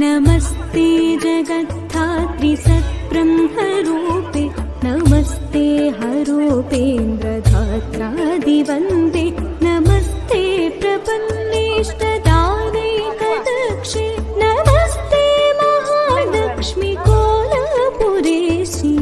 नमस्ते जगद्धात्री सत्ब्रह्मरूपे नमस्ते हरूपेन्द्रधात्रादिवन्दे नमस्ते प्रपन्नेष्टदानैकदक्षे नमस्ते महालक्ष्मी कोलपुरेशी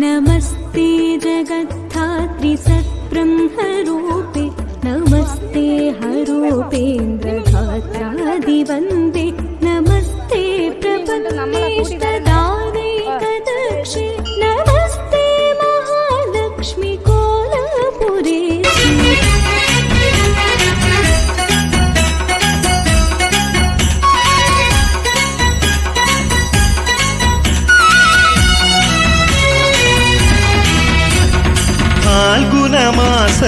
नमस्ते जगद्धात्री सत्ब्रह्मरूपे नमस्ते हरूपेन्द्रधात्रादिवन्दे नमस्ते प्रपन्नेष्टदानैकदक्षे नमस्ते महालक्ष्मी कोलपुरेशी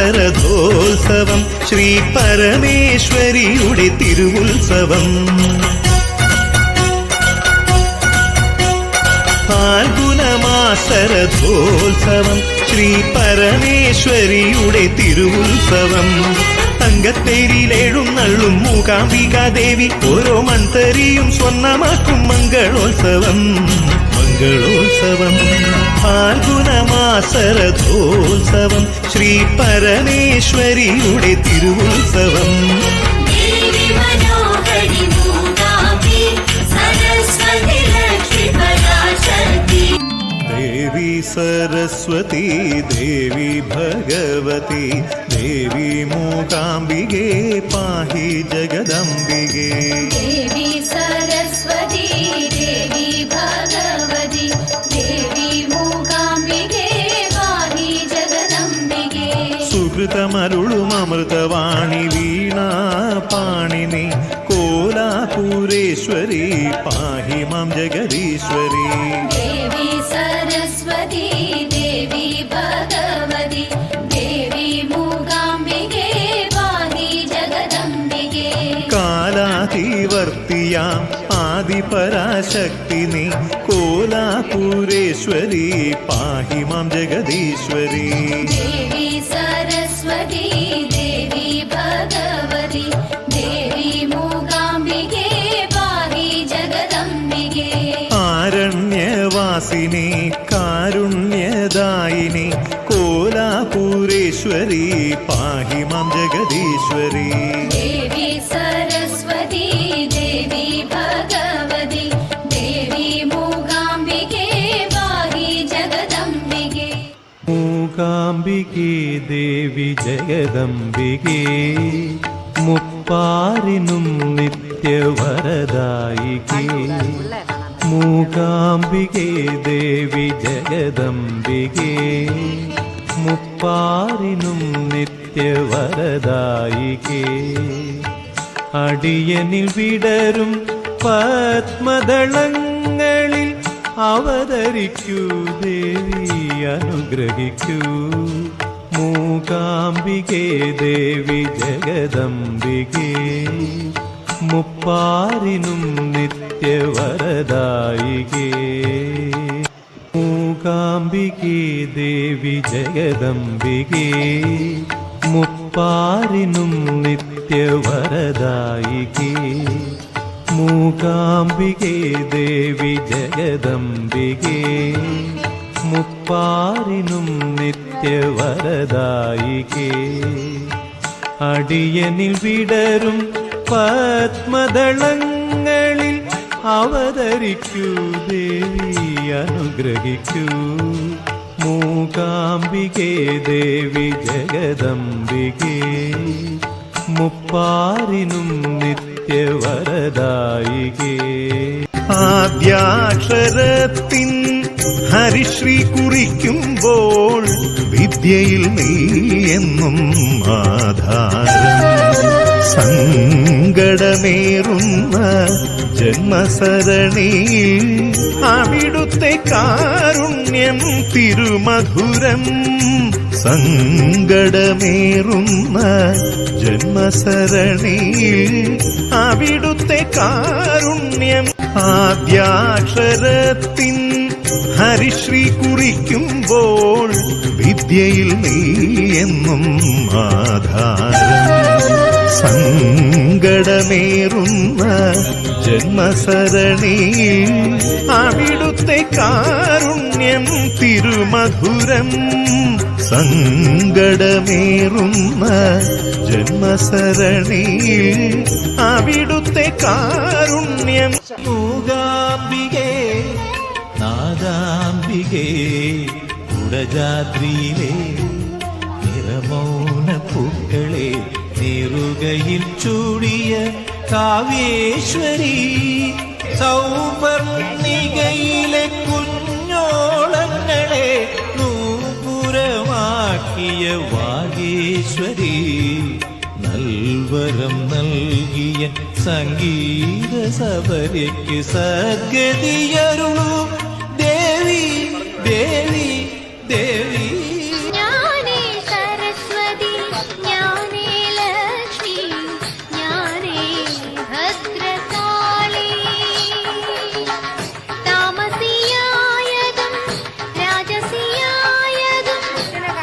ഫാൽഗുനമാസരഥോത്സവം ശ്രീ പരമേശ്വരിയുടെ തിരുവുത്സവം. ഫാൽഗുനമാസരഥോത്സവം ശ്രീ പരമേശ്വരിയുടെ തിരുവുത്സവം. തങ്കത്തേരിയിലെഴുന്നള്ളും മൂകാംബികാദേവി ഓരോ മൺതരിയും സ്വർണ്ണമാക്കും മംഗളോത്സവം. മംഗളോത്സവം ഫാൽഗുനമാസരഥോത്സവം ശ്രീ പരമേശ്വരിയുടെ തിരുവുത്സവം. ദേവി സരസ്വതി ദേവി ഭഗവതി ദേവി മൂകാംബികേ പാഹി ജഗദംബികേ. ദേവി സരസ്വതി ദേവി ഭഗവതി ദേവി മൂകാംബികേ പാഹി ജഗദംബികേ. സുകൃതമരുളും അമൃതവാണി വീണാ പാണിനി കോലാപൂരേശ്വരി പാഹി മാം ജഗദീശ്വരി. ദേവി സരസ്വതി ദേവി ഭഗവതി ദേവി മൂകാംബികേ പാഹി ജഗദംബികേ. കാലാതിവർത്തിയാം ആദിപരാശക്തിനി കോലാപൂരേശ്വരി പാഹി മാം ജഗദീശ്വരി. ദേവി സരസ്വതി ദേവി ഭഗവതി ദേവി മൂകാംബികേ പാഹി ജഗദംബികേ. ആരണ്യവാസിനി കാരുണ്യദായിനി കോലാപൂരേശ്വരി പാഹി മാം ജഗദീശ്വരി. ദേവി സരസ്വതി ദേവി ഭഗവതി ദേവി മൂകാംബികേ പാഹി ജഗദംബികേ. മൂകാംബികേ ദേവി ജഗദംബികേ മുപ്പാരിനും നിത്യവരദായികേ. മൂകാംബികേ ദേവി ജഗദംബികേ മുപ്പാരിനും നിത്യവരദായികേ. അടിയനിൽ വിടരും പത്മദളങ്ങളിൽ അവതരിക്കൂ ദേവി അനുഗ്രഹിക്കൂ. മൂകാംബികേ ദേവി ജഗദംബികേ മുപ്പാരിനും നിത്യവരദായികേ. മൂകാംബികേ ദേവി ജഗദംബികേ മുപ്പാരിനും നിത്യവരദായികേ. മൂകാംബികേ ദേവി ജഗദംബികേ മുപ്പാരിനും നിത്യവരദായികേ. അടിയനിൽ വിടരും പത്മദളങ്ങളിൽ അവതരിക്കൂ ദേവി അനുഗ്രഹിക്കൂ. മൂകാംബികേ ദേവി ജഗദംബികേ മുപ്പാരിനും നിത്യവരദായികേ. ആദ്യാക്ഷരത്തിൻ ഹരിശ്രീ കുറിക്കുമ്പോൾ വിദ്യയിൽ നീ എന്നും ആധാരം. സങ്കടമേറുന്ന ജന്മസരണിയിൽ അവിടുത്തെ കാരുണ്യം തിരുമധുരം. സങ്കടമേറുന്ന ജന്മസരണിയിൽ അവിടുത്തെ കാരുണ്യം. ആദ്യാക്ഷരത്തിൻ ഹരിശ്രീ കുറിക്കുമ്പോൾ വിദ്യയിൽ നീ എന്നും ആധാരം. സങ്കടമേറുന്ന ജന്മസരണിയിൽ അവിടുത്തെ കാരുണ്യം തിരുമധുരം. സങ്കടമേറുന്ന ജന്മസരണിയിൽ അവിടുത്തെ കാരുണ്യം. മൂകാംബികേ നാദാംബികേ കുടജാദ്രിയിലെ നിറമൗന പൂക്കളെ നെറുകയിൽ ചൂടിയ കാവ്യേശ്വരി, സൗവർണികയിലെ കുഞ്ഞോളങ്ങളെ നൂപുരമാക്കിയ വാഗേശ്വരി, നൽവരം നൽകിയ സംഗീത സബരിക്ക് സദ്ഗതിയരുളൂ ദേവി ദേവി ദേവി. ജ്ഞാനേ സരസ്വതി ജ്ഞാനേ ലക്ഷ്മി ജ്ഞാനേ ഭദ്രകാളി, താമസിയായതും രാജസിയായതും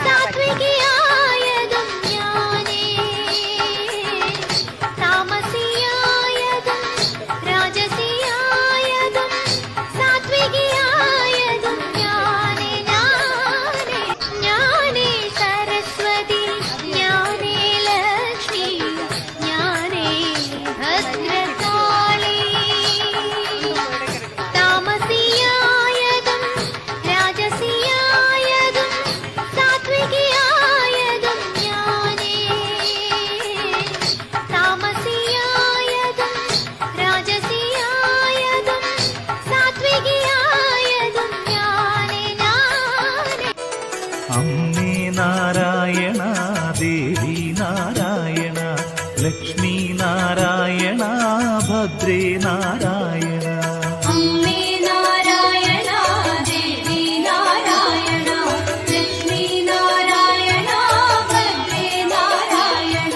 സാത്വികിയായതും ജ്ഞാനേ, താമസിയായതും രാജസിയായതും സാത്വികിയായതും ജ്ഞാനേ. ജ്ഞാനേ സരസ്വതി ജ്ഞാനേ ലക്ഷ്മി ജ്ഞാനേ ഭദ്രകാളി, താമസിയായതും രാജസിയായതും സാത്വികിയായതും ജ്ഞാനേ, താമസിയായതും രാജസിയായതും സാത്വികിയായതും ജ്ഞാനേ. അമ്മേ നാരായണ ദേവി നാരായണ ലക്ഷ്മി നാരായണ ഭദ്രേ നാരായണ. അമ്മേ നാരായണ ദേവി നാരായണ ലക്ഷ്മി നാരായണ ഭദ്രേ നാരായണ.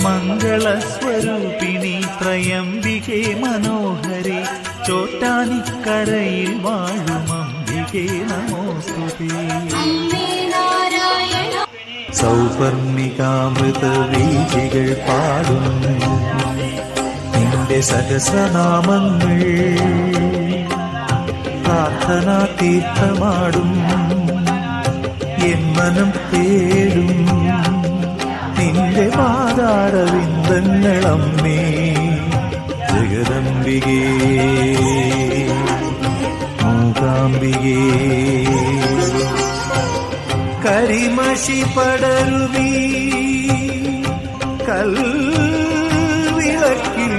മംഗളസ്വരൂപിണി ത്രയംബികേ മനോഹരി, ചോറ്റാനിക്കരയിൽ വാഴും അംബികേ നമോസ്തുതേ. അമ്മേ നാരായണ സൗപർണികാമൃത വീചികൾ പാടും നിന്റെ സഹസ്രനാമങ്ങൾ, പ്രാർത്ഥനാ തീർത്ഥമാടും എൻ മനം തേടും നിന്റെ പാതാരവിന്ദങ്ങളമ്മേ ജഗദംബികേ മൂകാംബികേ. കരിമഷി പടരുവീ കൽവിളക്കിൽ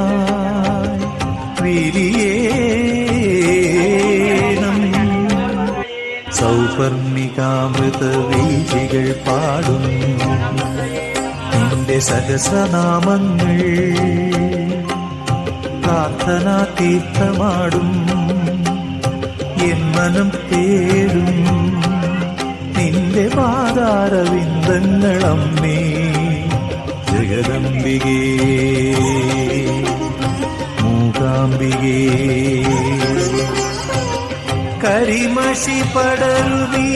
കനകാങ്കുരമായി വിരിയേണം. സൗപർണികാമൃത വീചികൾ പാടും നിന്റെ സഹസ്രനാമങ്ങൾ, പ്രാർത്ഥനാ തീർത്ഥമാടും എൻ മനം തേടും നിന്റെ പാതാരവിന്ദങ്ങളമ്മേ ജഗദംബികേ മൂകാംബികേ. കരിമഷി പടരുവീ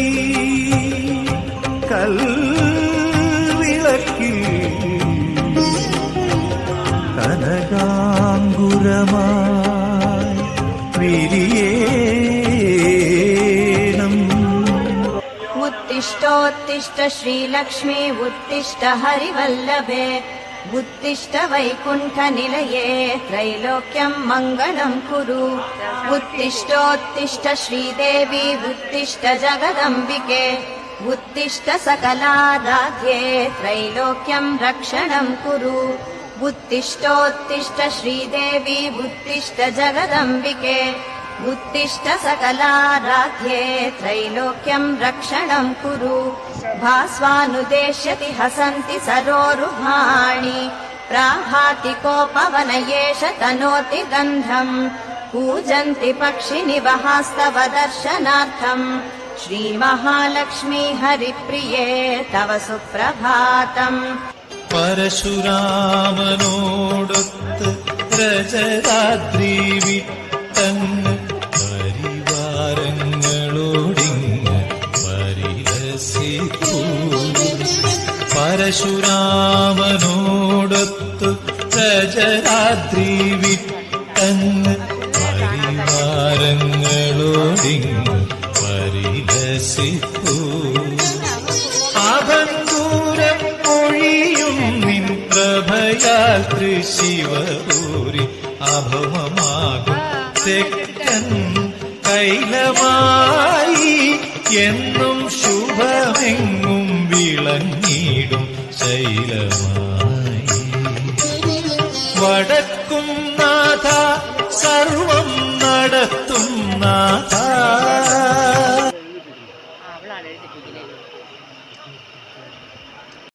കൽവിളക്കിൽ കനകാങ്കുരമായി വിരിയേണം. उत्तिष्ठोत्तिष्ठ श्रीलक्ष्मी उत्तिष्ठ हरिवल्लभे, उत्तिष्ठ वैकुण्ठनिलये त्रैलोक्यं मङ्गलं कुरु. उत्तिष्ठोत्तिष्ठ श्रीदेवी उत्तिष्ठ जगदम्बिके, उत्तिष्ठ सकलाराध्ये त्रैलोक्यं रक्षणं कुरु. उत्तिष्ठोत्तिष्ठ श्रीदेवी उत्तिष्ठ जगदम्बिके, उत्तिष्ठ सकलाराध्ये त्रैलोक्यं रक्षणं कुरु. भास्वानुदेश्यति हसन्ति सरोरुहाणि, प्राभाति कोपवनयेष तनोति गन्धम्. पूजन्ति पक्षिनिवहास्तव दर्शनार्थम्. श्रीमहालक्ष्मी हरिप्रिये तव सुप्रभातम्. പരശുരാമനോടൊത്ത് രജതാദ്രി വിട്ടങ്ങ് പരിവാരങ്ങളോടിങ്ങ് പരിഹസിയ പരശുരാമനോടൊത്തു രജരാദ്രി വിട്ടങ്ങ് പരിവാരങ്ങളോടിങ്ങ് പരിലസിപ്പൂ. അഭംഗൂരം ഒഴിയും നിൻ പ്രഭയാൽ തൃശിവപൂരി അഭവമാകും തെക്കൻ കൈലമായി എന്നും ശുഭമെങ്ങും വിളങ്ങിടും ശൈലമായി. വടക്കും നാഥ സർവം നടത്തും നാഥ